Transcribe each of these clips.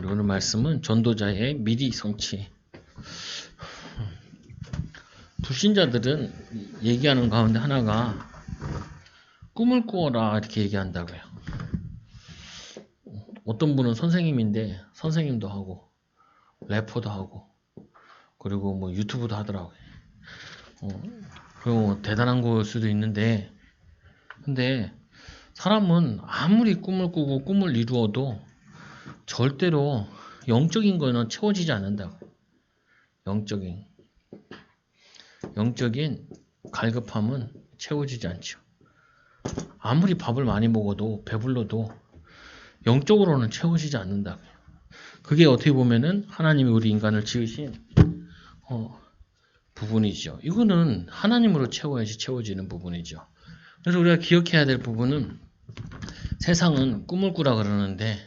오늘 말씀은 전도자의 미리 성취. 불신자들은 얘기하는 가운데 하나가 꿈을 꾸어라 이렇게 얘기한다고요. 어떤 분은 선생님인데 선생님도 하고 래퍼도 하고 그리고 뭐 유튜브도 하더라고요. 그리고 대단한 걸 수도 있는데 근데 사람은 아무리 꿈을 꾸고 꿈을 이루어도 절대로 영적인 거는 채워지지 않는다고. 영적인 갈급함은 채워지지 않죠. 아무리 밥을 많이 먹어도 배불러도 영적으로는 채워지지 않는다고. 그게 어떻게 보면은 하나님이 우리 인간을 지으신 부분이죠. 이거는 하나님으로 채워야지 채워지는 부분이죠. 그래서 우리가 기억해야 될 부분은 세상은 꿈을 꾸라 그러는데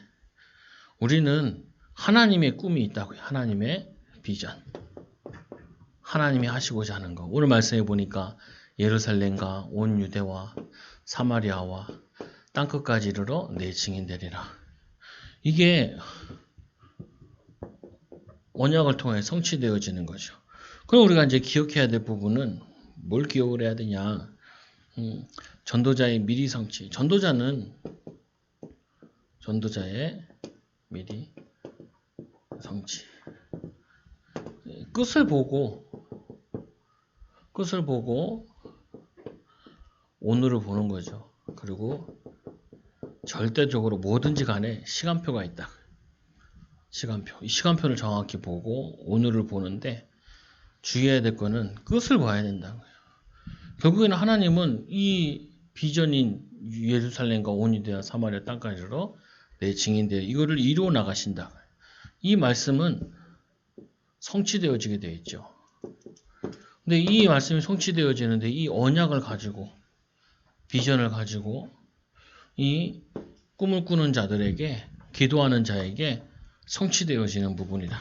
우리는 하나님의 꿈이 있다고요. 하나님의 비전. 하나님이 하시고자 하는 거. 오늘 말씀해 보니까 예루살렘과 온 유대와 사마리아와 땅끝까지 이르러 내 증인 되리라. 이게 언약을 통해 성취되어지는 거죠. 그럼 우리가 이제 기억해야 될 부분은 뭘 기억을 해야 되냐? 전도자의 미리 성취. 전도자의 미리 성취. 끝을 보고 오늘을 보는 거죠. 그리고 절대적으로 뭐든지 간에 시간표가 있다. 시간표. 이 시간표를 정확히 보고 오늘을 보는데 주의해야 될 거는 끝을 봐야 된다고요. 결국에는 하나님은 이 비전인 예루살렘과 온 유대와 사마리아 땅까지 이르러 내 증인되어 이거를 이루어 나가신다. 이 말씀은 성취되어지게 되어 있죠. 근데 이 말씀이 성취되어지는데 이 언약을 가지고 비전을 가지고 이 꿈을 꾸는 자들에게 기도하는 자에게 성취되어지는 부분이다.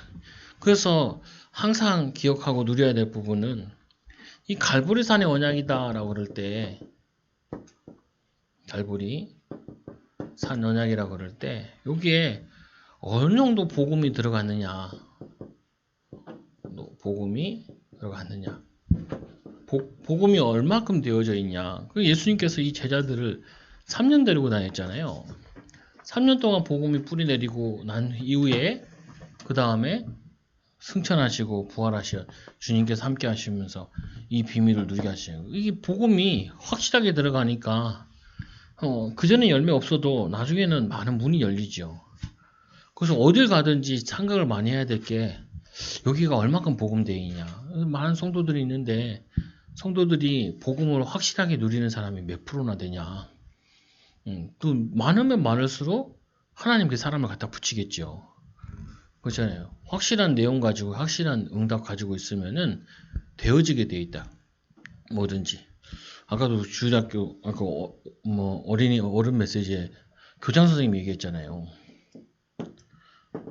그래서 항상 기억하고 누려야 될 부분은 이 갈보리산의 언약이다라고 그럴 때 갈보리산 언약이라고 그럴 때 여기에 어느 정도 복음이 들어갔느냐 복음이 얼마큼 되어져 있냐. 예수님께서 이 제자들을 3년 데리고 다녔잖아요. 3년 동안 복음이 뿌리 내리고 난 이후에 그 다음에 승천하시고 부활하셔 주님께서 함께 하시면서 이 비밀을 누리게 하시는 거예요. 이게 복음이 확실하게 들어가니까 그전에 열매 없어도 나중에는 많은 문이 열리죠. 그래서 어딜 가든지 생각을 많이 해야 될 게 여기가 얼마큼 복음되어 있냐. 많은 성도들이 있는데 성도들이 복음을 확실하게 누리는 사람이 몇 프로나 되냐. 또 많으면 많을수록 하나님 그 사람을 갖다 붙이겠죠. 그렇잖아요. 확실한 내용 가지고 확실한 응답 가지고 있으면은 되어지게 돼 있다. 뭐든지. 아까도 주일학교 어른 메시지에 교장 선생님이 얘기했잖아요.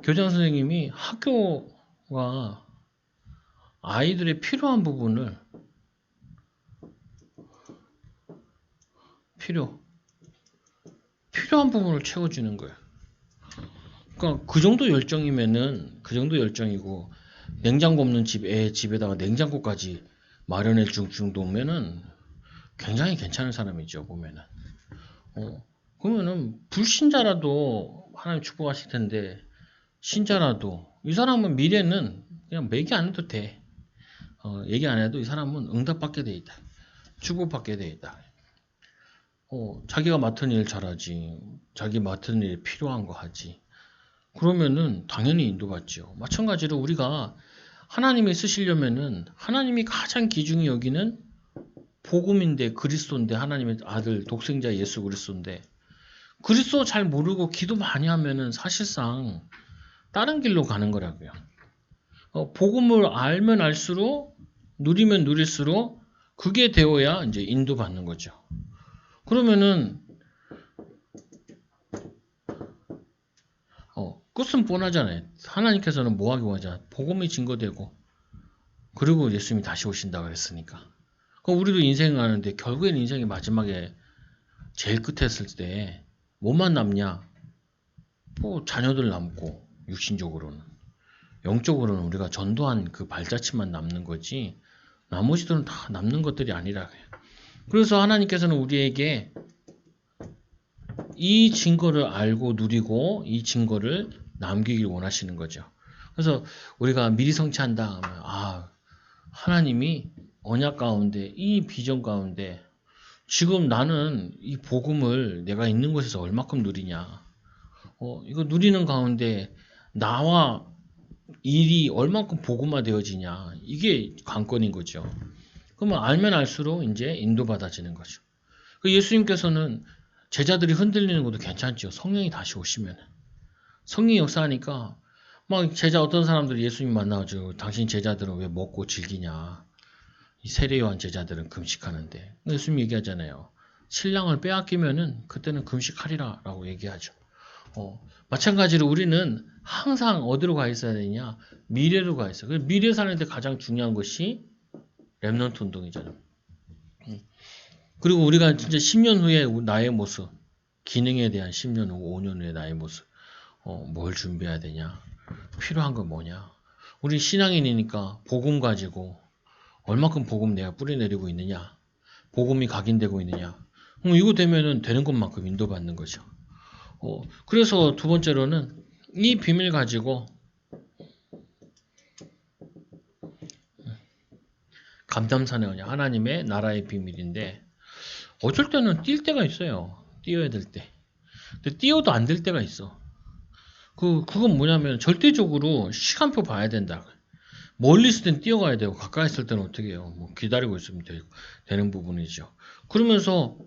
교장 선생님이 학교가 아이들의 필요한 부분을 필요한 부분을 채워주는 거예요. 그러니까 그 정도 열정이고 냉장고 없는 집에다가 냉장고까지 마련해 줄 정도면은 굉장히 괜찮은 사람이죠. 보면은 그러면은 불신자라도 하나님 축복하실 텐데 신자라도 이 사람은 미래는 그냥 얘기 안 해도 돼. 얘기 안 해도 이 사람은 응답받게 돼 있다. 축복받게 돼 있다. 자기가 맡은 일 잘하지. 자기 맡은 일 필요한 거 하지. 그러면은 당연히 인도받죠. 마찬가지로 우리가 하나님이 쓰시려면은 하나님이 가장 귀중히 여기는 복음인데 그리스도인데 하나님의 아들 독생자 예수 그리스도인데 그리스도 잘 모르고 기도 많이 하면은 사실상 다른 길로 가는 거라고요. 복음을 알면 알수록 누리면 누릴수록 그게 되어야 이제 인도받는 거죠. 그러면은 끝은 뻔하잖아요. 하나님께서는 뭐 하기 원하잖아요. 복음이 증거되고 그리고 예수님이 다시 오신다 그랬으니까. 그럼 우리도 인생을 하는데 결국에는 인생이 마지막에 제일 끝에 했을 때 뭐만 남냐? 자녀들 남고 육신적으로는. 영적으로는 우리가 전도한 그 발자취만 남는 거지 나머지들은 다 남는 것들이 아니라. 그래서 하나님께서는 우리에게 이 증거를 알고 누리고 이 증거를 남기길 원하시는 거죠. 그래서 우리가 미리 성취한다 하면 하나님이 언약 가운데 이 비전 가운데 지금 나는 이 복음을 내가 있는 곳에서 얼마큼 누리냐. 이거 누리는 가운데 나와 일이 얼마큼 복음화 되어지냐. 이게 관건인 거죠. 그러면 알면 알수록 이제 인도받아지는 거죠. 예수님께서는 제자들이 흔들리는 것도 괜찮죠. 성령이 다시 오시면. 성령이 역사하니까 막 제자 어떤 사람들이 예수님 만나가지고 당신 제자들은 왜 먹고 즐기냐. 이 세례요한 제자들은 금식하는데. 예수님 얘기하잖아요. 신랑을 빼앗기면은 그때는 금식하리라 라고 얘기하죠. 마찬가지로 우리는 항상 어디로 가 있어야 되냐? 미래로 가 있어요. 미래 사는데 가장 중요한 것이 렘넌트 운동이잖아요. 그리고 우리가 진짜 10년 후에 나의 모습, 기능에 대한 10년 후, 5년 후에 나의 모습, 뭘 준비해야 되냐? 필요한 건 뭐냐? 우리 신앙인이니까 복음 가지고 얼마큼 복음 내가 뿌리내리고 있느냐? 복음이 각인되고 있느냐? 이거 되면은 되는 것만큼 인도받는 거죠. 그래서 두 번째로는 이 비밀 가지고 감담산의 언약, 하나님의 나라의 비밀인데 어쩔 때는 뛸 때가 있어요. 뛰어야 될 때. 근데 뛰어도 안 될 때가 있어. 그건 뭐냐면 절대적으로 시간표 봐야 된다. 멀리 있을 땐 뛰어가야 되고 가까이 있을 때는 어떻게 해요? 뭐 기다리고 있으면 되는 부분이죠. 그러면서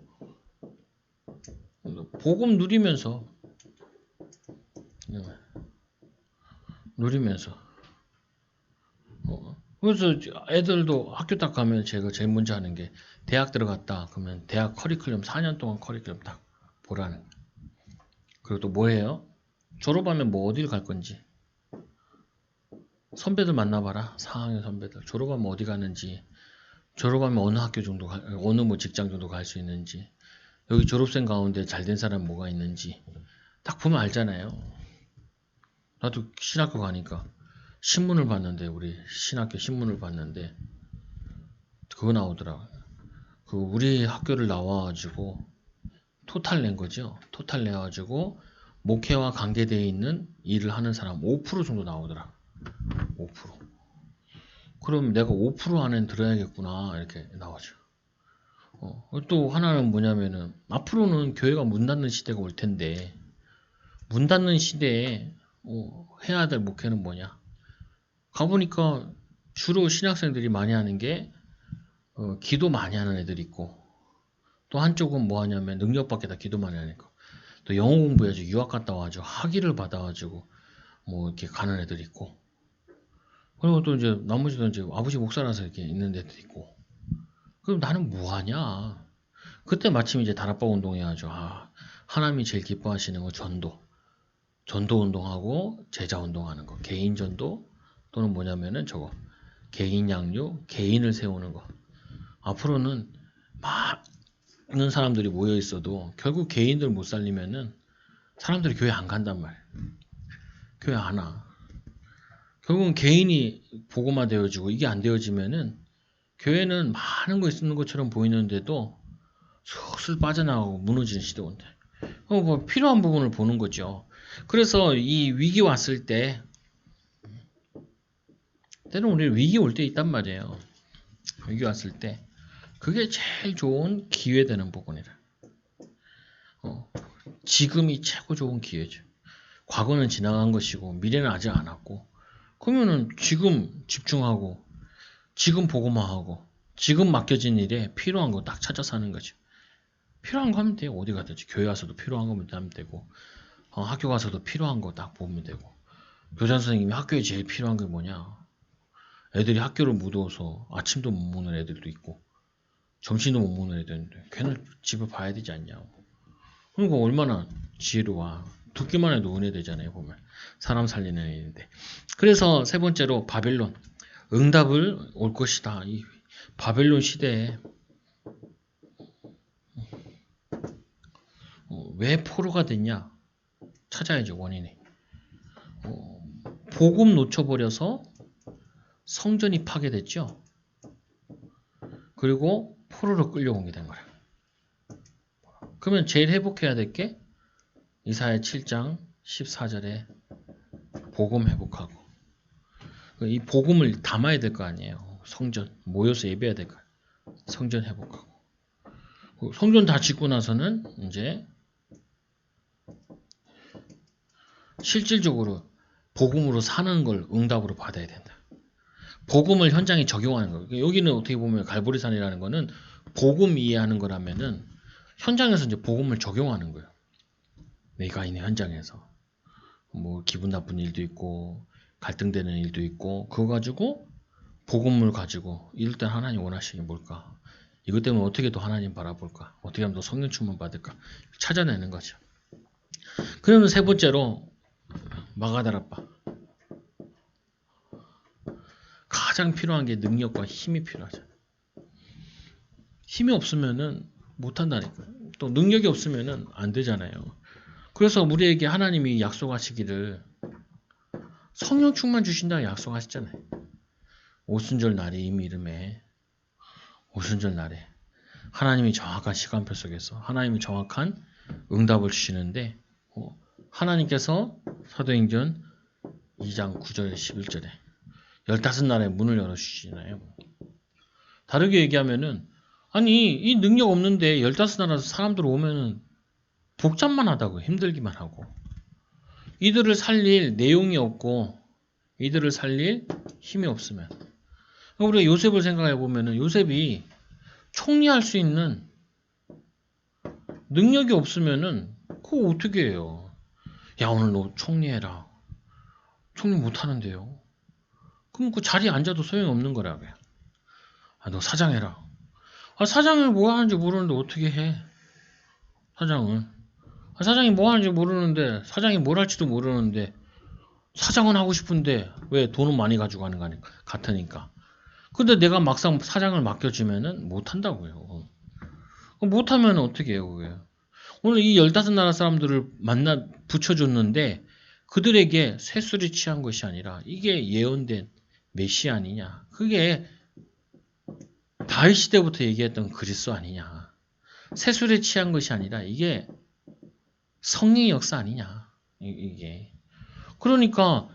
복음 누리면서 그래서 애들도 학교 딱 가면 제가 제일 먼저 하는 게 대학 들어갔다 그러면 대학 커리큘럼 4년 동안 커리큘럼 딱 보라는. 그리고 또 뭐예요? 졸업하면 뭐 어디를 갈 건지 선배들 만나봐라. 4학년 선배들 졸업하면 어디 가는지, 졸업하면 어느 학교 정도 어느 뭐 직장 정도 갈 수 있는지, 여기 졸업생 가운데 잘된 사람 뭐가 있는지 딱 보면 알잖아요. 나도 신학교 가니까 신문을 봤는데, 우리 신학교 신문을 봤는데 그거 나오더라. 우리 학교를 나와가지고 토탈 낸 거죠. 토탈 내가지고 목회와 관계되어 있는 일을 하는 사람 5% 정도 나오더라. 5%. 그럼 내가 5% 안에 들어야겠구나 이렇게 나오죠. 또 하나는 뭐냐면은 앞으로는 교회가 문 닫는 시대가 올 텐데 문 닫는 시대에 해야 될 목회는 뭐냐? 가보니까 주로 신학생들이 많이 하는 게 기도 많이 하는 애들이 있고, 또 한쪽은 뭐 하냐면 능력 밖에다 기도 많이 하니까 또 영어 공부해야지 유학 갔다 와가지고 학위를 받아가지고 뭐 이렇게 가는 애들이 있고, 그리고 또 이제 나머지도 이제 아버지 목사라서 이렇게 있는 애들이 있고. 그럼 나는 뭐 하냐? 그때 마침 이제 다락방 운동해야죠. 하나님이 제일 기뻐하시는 건 전도 운동하고 제자 운동하는 거, 개인 전도 또는 뭐냐면은 저거 개인 양육, 개인을 세우는 거. 앞으로는 많은 사람들이 모여 있어도 결국 개인들 못 살리면은 사람들이 교회 안 간단 말이야. 교회 안 와. 결국은 개인이 복음화 되어지고 이게 안 되어지면은 교회는 많은 거 있는 것처럼 보이는데도 슬슬 빠져나가고 무너지는 시대 온다. 뭐 필요한 부분을 보는 거죠. 그래서 이 위기 왔을 때, 때는 우리 위기 올 때 있단 말이에요. 위기 왔을 때 그게 제일 좋은 기회 되는 부분이라. 지금이 최고 좋은 기회죠. 과거는 지나간 것이고 미래는 아직 안 왔고, 그러면은 지금 집중하고 지금 복음화하고 지금 맡겨진 일에 필요한 거 딱 찾아서 하는 거죠. 필요한 거 하면 돼요. 어디 가든지. 교회 가서도 필요한 거면 하면 되고, 학교 가서도 필요한 거 딱 보면 되고. 교장 선생님이 학교에 제일 필요한 게 뭐냐? 애들이 학교를 못 와서 아침도 못 먹는 애들도 있고 점심도 못 먹는 애들도 있는데 걔는 집을 봐야 되지 않냐. 그러니까 얼마나 지혜로워. 듣기만 해도 은혜 되잖아요. 보면 사람 살리는 애인데. 그래서 세 번째로 바벨론, 응답을 올 것이다. 이 바벨론 시대에 왜 포로가 됐냐 찾아야죠. 원인이. 복음 놓쳐버려서 성전이 파괴됐죠. 그리고 포로로 끌려온 게 된 거야. 그러면 제일 회복해야 될 게 이사야 7장 14절에 복음 회복하고 이 복음을 담아야 될 거 아니에요. 성전 모여서 예배해야 될 거야. 성전 회복하고 성전 다 짓고 나서는 이제 실질적으로 복음으로 사는 걸 응답으로 받아야 된다. 복음을 현장에 적용하는 거예요. 여기는 어떻게 보면 갈보리산이라는 거는 복음 이해하는 거라면은 현장에서 이제 복음을 적용하는 거예요. 내가 있는 현장에서 뭐 기분 나쁜 일도 있고 갈등되는 일도 있고 그거 가지고 복음을 가지고 이럴 때 하나님 원하시는 게 뭘까? 이것 때문에 어떻게 더 하나님 바라볼까? 어떻게 하면 더 성령 충만 받을까? 찾아내는 거죠. 그러면 세 번째로 마가다라파. 가장 필요한 게 능력과 힘이 필요하죠. 힘이 없으면은 못한다니까요. 또 능력이 없으면은 안 되잖아요. 그래서 우리에게 하나님이 약속하시기를 성령 충만 주신다고 약속하셨잖아요. 오순절 날이 이미 이름에 오순절 날에 하나님이 정확한 시간표 속에서 하나님이 정확한 응답을 주시는데 하나님께서 사도행전 2장 9절 11절에 15날에 문을 열어주시잖아요. 다르게 얘기하면은 아니 이 능력 없는데 15나라에서 사람들 오면은 복잡만 하다고 힘들기만 하고 이들을 살릴 내용이 없고 이들을 살릴 힘이 없으면 우리가 요셉을 생각해 보면은 요셉이 총리할 수 있는 능력이 없으면은 그거 어떻게 해요? 야 오늘 너 총리해라. 총리 못하는데요. 그럼 그 자리에 앉아도 소용이 없는 거라고요. 아, 너 사장해라. 아, 사장을 뭐 하는지 모르는데 어떻게 해? 사장을. 아, 사장이 뭐 하는지 모르는데, 사장이 뭘 할지도 모르는데, 사장은 하고 싶은데, 왜 돈은 많이 가지고 가는 거 같으니까. 근데 내가 막상 사장을 맡겨주면은 못한다고요. 못하면 어떻게 해요, 그게. 오늘 이 15나라 사람들을 붙여줬는데, 그들에게 세술이 취한 것이 아니라, 이게 예언된 메시아 아니냐. 그게 다윗 시대부터 얘기했던 그리스도 아니냐. 세술에 취한 것이 아니라 이게 성령의 역사 아니냐. 이게. 그러니까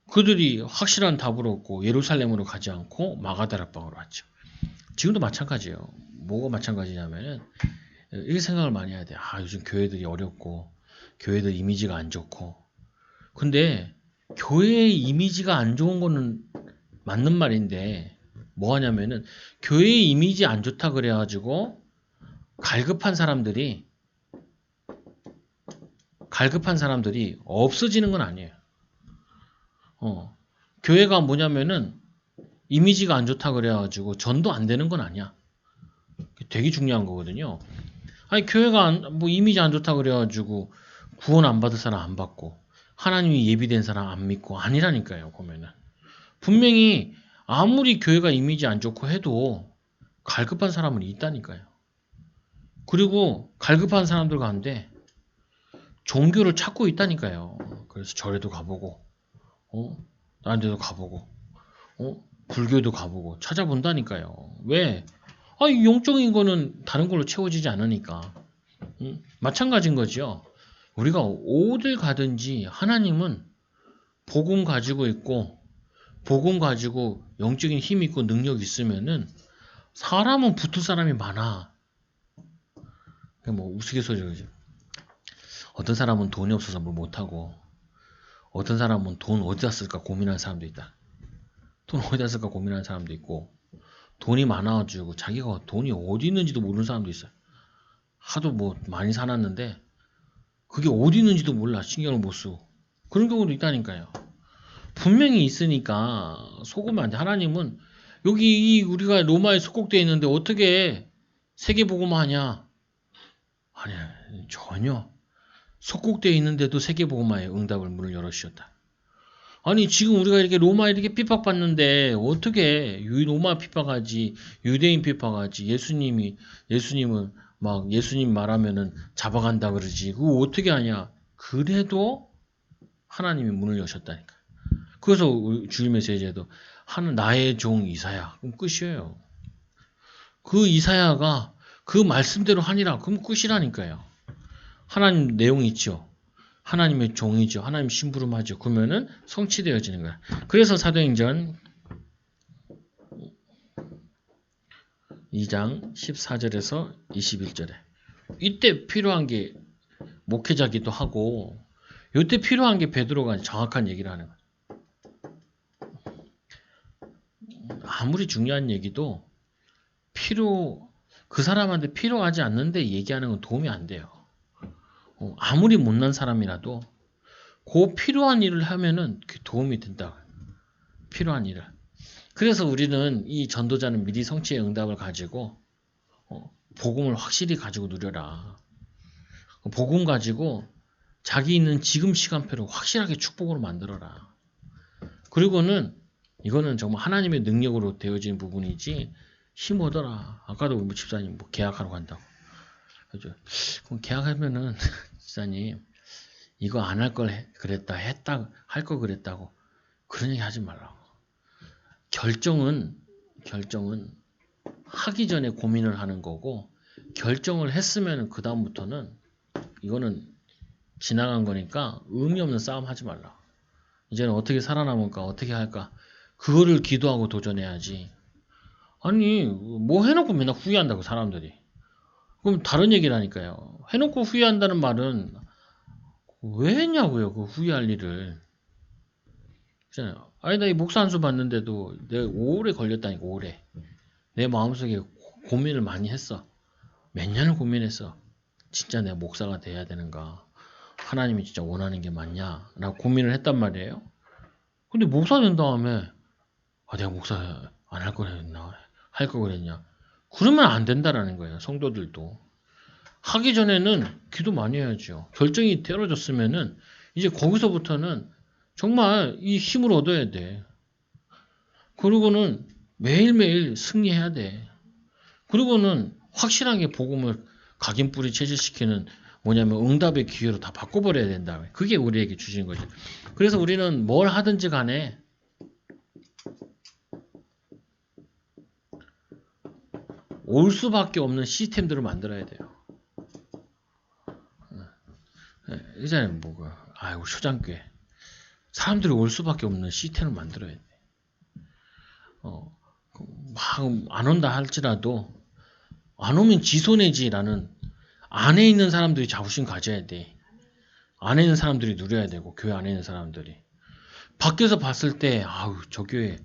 그들이 확실한 답을 얻고 예루살렘으로 가지 않고 마가다락방으로 왔죠. 지금도 마찬가지예요. 뭐가 마찬가지냐면은 이렇게 생각을 많이 해야 돼. 아, 요즘 교회들이 어렵고 교회들 이미지가 안 좋고. 근데 교회의 이미지가 안 좋은 거는 맞는 말인데 뭐 하냐면은 교회의 이미지 안 좋다 그래가지고 갈급한 사람들이 없어지는 건 아니에요. 교회가 뭐냐면은 이미지가 안 좋다 그래가지고 전도 안 되는 건 아니야. 되게 중요한 거거든요. 아니 교회가 뭐 이미지 안 좋다 그래가지고 구원 안 받을 사람 안 받고 하나님이 예비된 사람 안 믿고 아니라니까요. 보면은 분명히 아무리 교회가 이미지 안 좋고 해도 갈급한 사람은 있다니까요. 그리고 갈급한 사람들 가운데 종교를 찾고 있다니까요. 그래서 절에도 가보고, 다른 데도 가보고, 불교도 가보고 찾아본다니까요. 왜? 영적인 거는 다른 걸로 채워지지 않으니까. 마찬가지인 거죠. 우리가 어딜 가든지 하나님은 복음 가지고 있고, 복음 가지고 영적인 힘이 있고 능력이 있으면은 사람은 붙을 사람이 많아. 뭐 우스갯소리로 그러죠. 어떤 사람은 돈이 없어서 뭘 못하고 어떤 사람은 돈 어디다 쓸까 고민하는 사람도 있다. 돈 어디다 쓸까 고민하는 사람도 있고 돈이 많아가지고 자기가 돈이 어디 있는지도 모르는 사람도 있어요. 하도 뭐 많이 사놨는데 그게 어디 있는지도 몰라. 신경을 못 쓰고. 그런 경우도 있다니까요. 분명히 있으니까 속으면 안 돼. 하나님은 여기 우리가 로마에 속국되어 있는데 어떻게 세계복음화 하냐? 아니야. 전혀. 속국되어 있는데도 세계복음화의 응답을 문을 열어주셨다. 아니 지금 우리가 이렇게 로마에 이렇게 핍박받는데 어떻게 로마 핍박하지 유대인 핍박하지 예수님을 막 예수님 말하면은 잡아간다 그러지 그거 어떻게 하냐. 그래도 하나님이 문을 여셨다니까. 그래서 주일 메시지에도 하는 나의 종 이사야. 그럼 끝이에요. 그 이사야가 그 말씀대로 하니라. 그럼 끝이라니까요. 하나님 내용이 있죠. 하나님의 종이죠. 하나님 심부름하죠. 그러면은 성취되어지는 거야. 그래서 사도행전 2장 14절에서 21절에 이때 필요한 게 목회자기도 하고 이때 필요한 게 베드로가 정확한 얘기를 하는 거야. 아무리 중요한 얘기도 그 사람한테 필요하지 않는데 얘기하는 건 도움이 안 돼요. 아무리 못난 사람이라도 그 필요한 일을 하면은 그 도움이 된다. 필요한 일을. 그래서 우리는 이 전도자는 미리 성취의 응답을 가지고 복음을 확실히 가지고 누려라. 복음 가지고 자기 있는 지금 시간표를 확실하게 축복으로 만들어라. 그리고는 이거는 정말 하나님의 능력으로 되어진 부분이지 힘 얻어라. 아까도 우리 집사님 뭐 계약하러 간다고. 그죠? 그럼 계약하면은 집사님 이거 안 할 걸 그랬다 했다 할 걸 그랬다고 그런 얘기 하지 말라고. 결정은 하기 전에 고민을 하는 거고 결정을 했으면 그 다음부터는 이거는 지나간 거니까 의미 없는 싸움 하지 말라. 이제는 어떻게 살아남을까 어떻게 할까 그거를 기도하고 도전해야지. 아니 뭐 해놓고 맨날 후회한다고 사람들이. 그럼 다른 얘기를 하니까요. 해놓고 후회한다는 말은 왜 했냐고요. 그 후회할 일을. 그렇잖아요. 아니 나 이 목사 한 수 봤는데도 내가 오래 걸렸다니까. 오래. 내 마음속에 고민을 많이 했어. 몇 년을 고민했어. 진짜 내가 목사가 돼야 되는가. 하나님이 진짜 원하는 게 맞냐. 라고 고민을 했단 말이에요. 근데 목사 된 다음에 내가 목사 안 할 거랬나. 할 거 그랬냐. 그러면 안 된다라는 거예요. 성도들도. 하기 전에는 기도 많이 해야죠. 결정이 떨어졌으면은 이제 거기서부터는 정말 이 힘을 얻어야 돼. 그리고는 매일매일 승리해야 돼. 그리고는 확실하게 복음을 각인뿌리 체질시키는 뭐냐면 응답의 기회로 다 바꿔버려야 된다. 그게 우리에게 주신 거죠. 그래서 우리는 뭘 하든지 간에 올 수밖에 없는 시스템들을 만들어야 돼요. 이전에 뭐가 우리 초장교회 사람들이 올 수밖에 없는 시스템을 만들어야 돼. 막 안 온다 할지라도 안 오면 지손해지라는 안에 있는 사람들이 자부심 가져야 돼. 안에 있는 사람들이 누려야 되고 교회 안에 있는 사람들이 밖에서 봤을 때 저 교회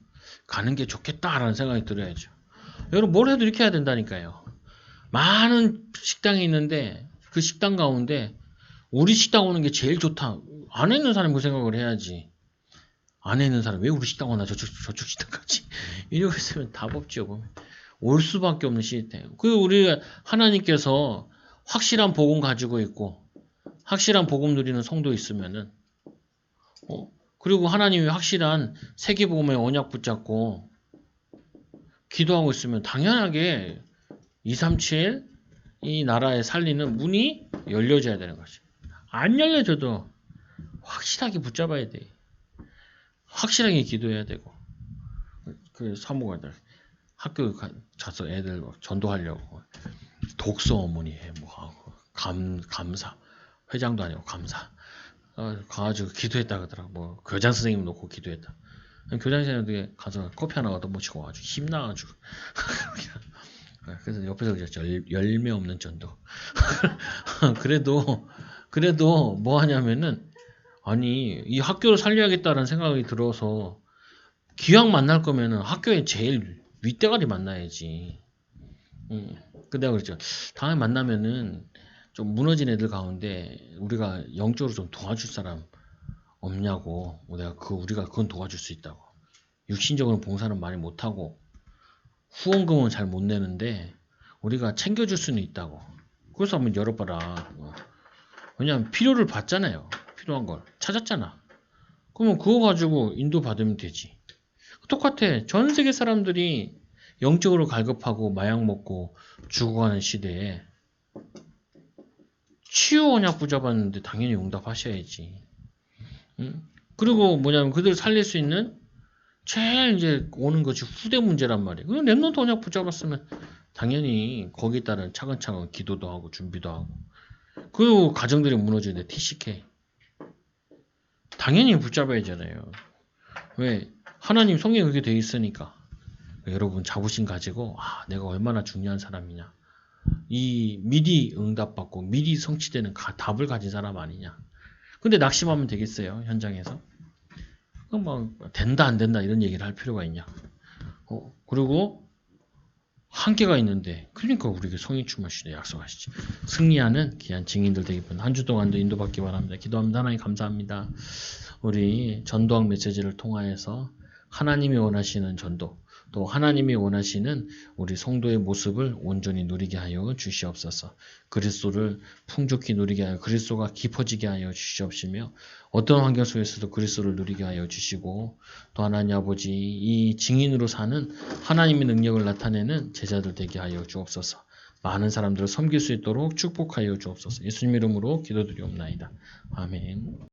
가는 게 좋겠다라는 생각이 들어야죠. 여러분 뭘 해도 이렇게 해야 된다니까요. 많은 식당이 있는데 그 식당 가운데 우리 식당 오는 게 제일 좋다. 안에 있는 사람이 그 생각을 해야지. 안에 있는 사람 왜 우리 식당 오나 저쪽 식당 가지. 이러고 있으면 답 없죠. 보면. 올 수밖에 없는 시스템. 우리 하나님께서 확실한 복음 가지고 있고 확실한 복음 누리는 성도 있으면은 그리고 하나님이 확실한 세계복음의 언약 붙잡고 기도하고 있으면 당연하게 237 이 나라에 살리는 문이 열려져야 되는 거죠. 안 열려져도 확실하게 붙잡아야 돼. 확실하게 기도해야 되고. 그 사모가들 학교 가서 애들 전도하려고 독서 어머니 해 뭐 하고 감사 회장도 아니고 감사 가가지고 기도했다 그러더라. 뭐 교장 선생님 놓고 기도했다. 교장 선생님한테 가서 커피 하나 얻어 모시고 아주 힘나가지고 그래서 옆에서 열매 없는 전도. 그래도 뭐 하냐면은 아니 이 학교를 살려야겠다는 생각이 들어서 기왕 만날 거면은 학교에 제일 윗대가리 만나야지. 근데 내가 그랬죠. 다음에 만나면은 좀 무너진 애들 가운데 우리가 영적으로 좀 도와줄 사람 없냐고. 우리가 그건 도와줄 수 있다고. 육신적으로 봉사는 많이 못하고 후원금은 잘 못 내는데 우리가 챙겨줄 수는 있다고. 그래서 한번 열어봐라. 왜냐하면 필요를 봤잖아요. 필요한 걸 찾았잖아. 그러면 그거 가지고 인도 받으면 되지. 똑같아. 전 세계 사람들이 영적으로 갈급하고 마약 먹고 죽어가는 시대에 치유 언약 붙잡았는데 당연히 응답하셔야지. 응? 그리고 뭐냐면 그들 살릴 수 있는 제일 이제 오는 것이 후대 문제란 말이에요. 그 랩넌트 언약 붙잡았으면 당연히 거기에 따른 차근차근 기도도 하고 준비도 하고 그 가정들이 무너지는데 TCK 당연히 붙잡아야잖아요. 왜? 하나님 성경에 그렇게 돼 있으니까. 여러분 자부심 가지고 내가 얼마나 중요한 사람이냐. 이 미리 응답받고 미리 성취되는 답을 가진 사람 아니냐. 근데 낙심하면 되겠어요. 현장에서. 막 된다 안 된다 이런 얘기를 할 필요가 있냐. 그리고 한계가 있는데 그러니까 우리에게 성령 충만하시네 약속하시지. 승리하는 귀한 증인들 되기를 한 주 동안도 인도받기 바랍니다. 기도합니다. 하나님 감사합니다. 우리 전도학 메시지를 통하여서 하나님이 원하시는 전도 또 하나님이 원하시는 우리 성도의 모습을 온전히 누리게 하여 주시옵소서. 그리스도를 풍족히 누리게 하여 그리스도가 깊어지게 하여 주시옵시며 어떤 환경 속에서도 그리스도를 누리게 하여 주시고 또 하나님 아버지 이 증인으로 사는 하나님의 능력을 나타내는 제자들 되게 하여 주옵소서. 많은 사람들을 섬길 수 있도록 축복하여 주옵소서. 예수님 이름으로 기도드리옵나이다. 아멘.